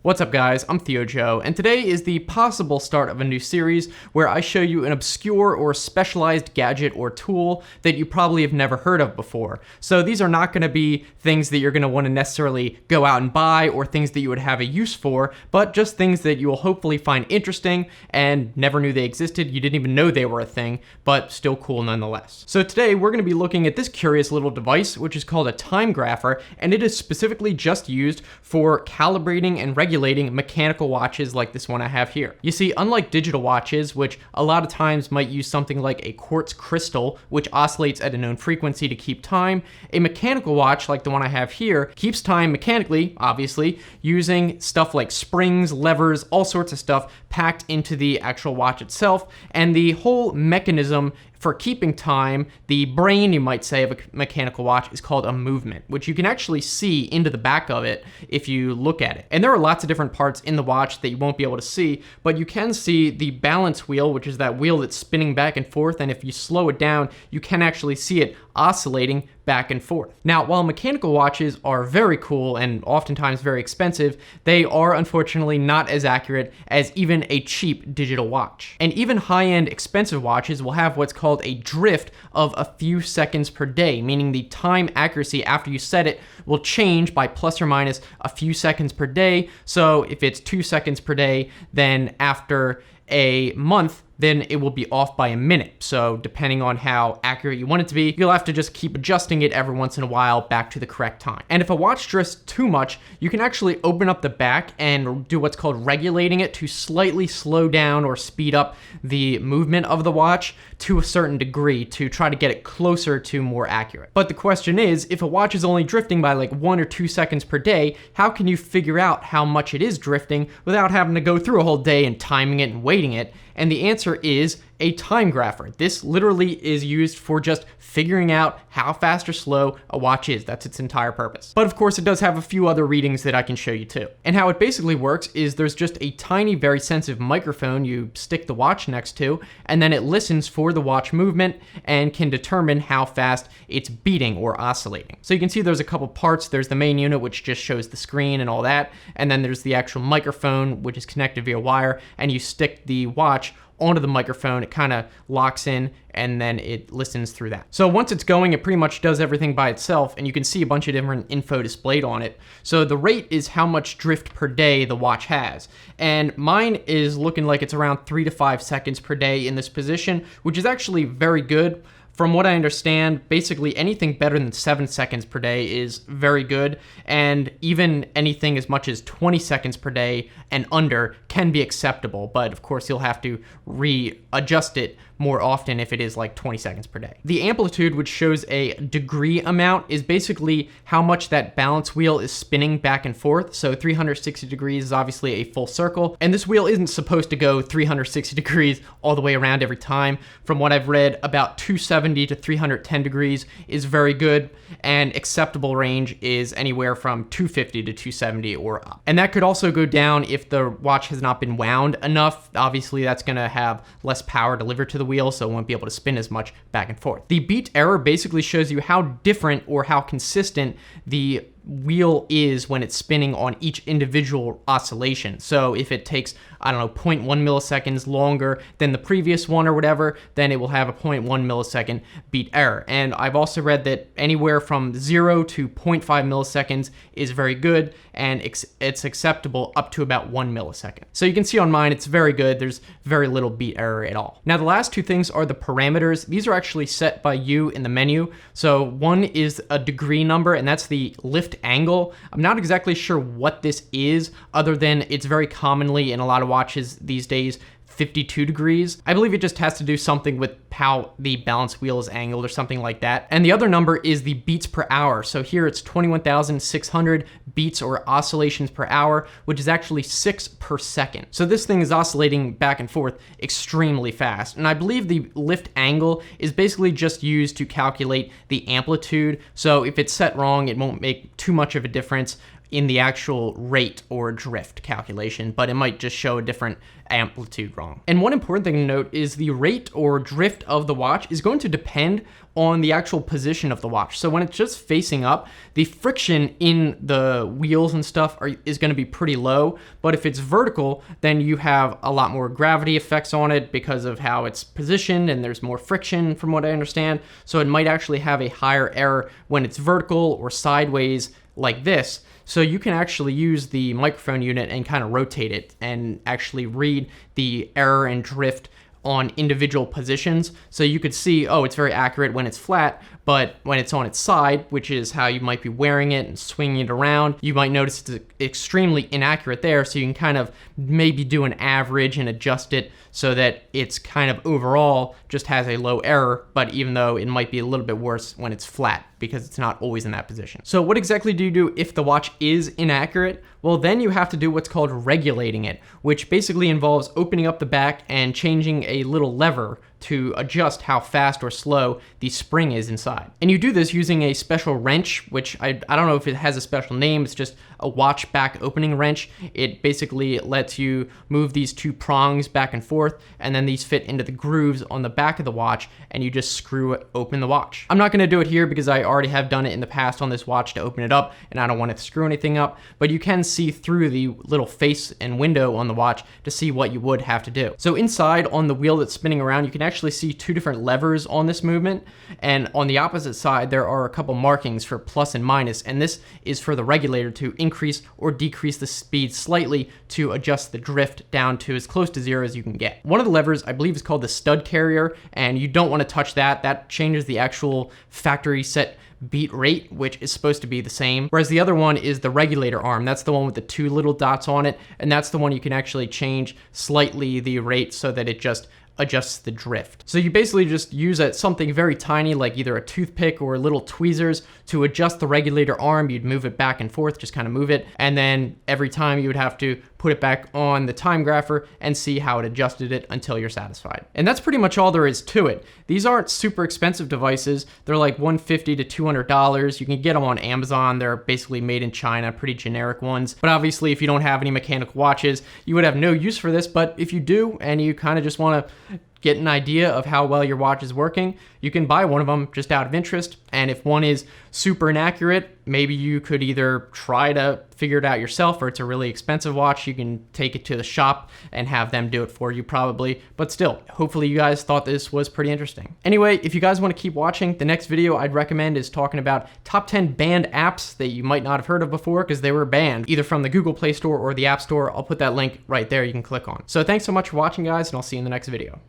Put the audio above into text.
What's up guys, I'm Theo Joe, and today is the possible start of a new series where I show you an obscure or specialized gadget or tool that you probably have never heard of before. So these are not going to be things that you're going to want to necessarily go out and buy or things that you would have a use for, but just things that you will hopefully find interesting and never knew they existed, you didn't even know they were a thing, but still cool nonetheless. So today we're going to be looking at this curious little device which is called a TimeGrapher, and it is specifically just used for calibrating and regulating mechanical watches like this one I have here. You see, unlike digital watches, which a lot of times might use something like a quartz crystal, which oscillates at a known frequency to keep time, a mechanical watch like the one I have here keeps time mechanically, obviously, using stuff like springs, levers, all sorts of stuff packed into the actual watch itself, and the whole mechanism for keeping time, the brain, you might say, of a mechanical watch is called a movement, which you can actually see into the back of it if you look at it. And there are lots of different parts in the watch that you won't be able to see, but you can see the balance wheel, which is that wheel that's spinning back and forth, and if you slow it down, you can actually see it oscillating back and forth. Now, while mechanical watches are very cool and oftentimes very expensive, they are unfortunately not as accurate as even a cheap digital watch. And even high-end expensive watches will have what's called a drift of a few seconds per day, meaning the time accuracy after you set it will change by plus or minus a few seconds per day. So if it's 2 seconds per day, then after a month, then it will be off by a minute. So depending on how accurate you want it to be, you'll have to just keep adjusting it every once in a while back to the correct time. And if a watch drifts too much, you can actually open up the back and do what's called regulating it to slightly slow down or speed up the movement of the watch to a certain degree to try to get it closer to more accurate. But the question is, if a watch is only drifting by like 1 or 2 seconds per day, how can you figure out how much it is drifting without having to go through a whole day and timing it and weighting it? And the answer is a TimeGrapher. This literally is used for just figuring out how fast or slow a watch is. That's its entire purpose. But of course, it does have a few other readings that I can show you too. And how it basically works is there's just a tiny, very sensitive microphone you stick the watch next to, and then it listens for the watch movement and can determine how fast it's beating or oscillating. So you can see there's a couple parts. There's the main unit, which just shows the screen and all that. And then there's the actual microphone, which is connected via wire, and you stick the watch onto the microphone, it kind of locks in, and then it listens through that. So once it's going, it pretty much does everything by itself, and you can see a bunch of different info displayed on it. So the rate is how much drift per day the watch has. And mine is looking like it's around 3 to 5 seconds per day in this position, which is actually very good. From what I understand, basically anything better than 7 seconds per day is very good, and even anything as much as 20 seconds per day and under can be acceptable, but of course you'll have to readjust it more often if it is like 20 seconds per day. The amplitude, which shows a degree amount, is basically how much that balance wheel is spinning back and forth. So 360 degrees is obviously a full circle, and this wheel isn't supposed to go 360 degrees all the way around every time. From what I've read, about 270 to 310 degrees is very good, and acceptable range is anywhere from 250 to 270 or up. And that could also go down if the watch has not been wound enough. Obviously, that's going to have less power delivered to the wheel, so it won't be able to spin as much back and forth. The beat error basically shows you how different or how consistent the wheel is when it's spinning on each individual oscillation. So if it takes, I don't know, 0.1 milliseconds longer than the previous one or whatever, then it will have a 0.1 millisecond beat error. And I've also read that anywhere from 0 to 0.5 milliseconds is very good, and it's acceptable up to about 1 millisecond. So you can see on mine, it's very good. There's very little beat error at all. Now, the last two things are the parameters. These are actually set by you in the menu. So one is a degree number, and that's the lift angle. I'm not exactly sure what this is, other than it's very commonly in a lot of watches these days 52 degrees. I believe it just has to do something with how the balance wheel is angled or something like that. And the other number is the beats per hour. So here it's 21,600 beats or oscillations per hour, which is actually 6 per second. So this thing is oscillating back and forth extremely fast. And I believe the lift angle is basically just used to calculate the amplitude. So if it's set wrong, it won't make too much of a difference in the actual rate or drift calculation, but it might just show a different amplitude wrong. And one important thing to note is the rate or drift of the watch is going to depend on the actual position of the watch. So when it's just facing up, the friction in the wheels and stuff is going to be pretty low, but if it's vertical, then you have a lot more gravity effects on it because of how it's positioned, and there's more friction from what I understand. So it might actually have a higher error when it's vertical or sideways like this. So you can actually use the microphone unit and kind of rotate it and actually read the error and drift on individual positions. So you could see, oh, it's very accurate when it's flat, but when it's on its side, which is how you might be wearing it and swinging it around, you might notice it's extremely inaccurate there. So you can kind of maybe do an average and adjust it so that it's kind of overall just has a low error, but even though it might be a little bit worse when it's flat because it's not always in that position. So what exactly do you do if the watch is inaccurate? Well, then you have to do what's called regulating it, which basically involves opening up the back and changing a little lever to adjust how fast or slow the spring is inside. And you do this using a special wrench, which I don't know if it has a special name. It's just a watch back opening wrench. It basically lets you move these two prongs back and forth, and then these fit into the grooves on the back of the watch, and you just screw it open the watch. I'm not gonna do it here because I already have done it in the past on this watch to open it up, and I don't want it to screw anything up, but you can see through the little face and window on the watch to see what you would have to do. So inside on the wheel that's spinning around, you can actually see two different levers on this movement, and on the opposite side there are a couple markings for plus and minus, and this is for the regulator to increase or decrease the speed slightly to adjust the drift down to as close to zero as you can get. One of the levers I believe is called the stud carrier, and you don't want to touch that. That changes the actual factory set beat rate, which is supposed to be the same. Whereas the other one is the regulator arm. That's the one with the two little dots on it, and that's the one you can actually change slightly the rate so that it just adjusts the drift. So you basically just use something very tiny, like either a toothpick or little tweezers, to adjust the regulator arm. You'd move it back and forth, just kind of move it, and then every time you would have to put it back on the TimeGrapher and see how it adjusted it until you're satisfied. And that's pretty much all there is to it. These aren't super expensive devices. They're like $150 to $200. You can get them on Amazon. They're basically made in China, pretty generic ones. But obviously, if you don't have any mechanical watches, you would have no use for this. But if you do, and you kind of just want to get an idea of how well your watch is working, you can buy one of them just out of interest. And if one is super inaccurate, maybe you could either try to figure it out yourself, or it's a really expensive watch, you can take it to the shop and have them do it for you probably. But still, hopefully you guys thought this was pretty interesting. Anyway, if you guys want to keep watching, the next video I'd recommend is talking about top 10 banned apps that you might not have heard of before because they were banned either from the Google Play Store or the App Store. I'll put that link right there you can click on. So thanks so much for watching, guys, and I'll see you in the next video.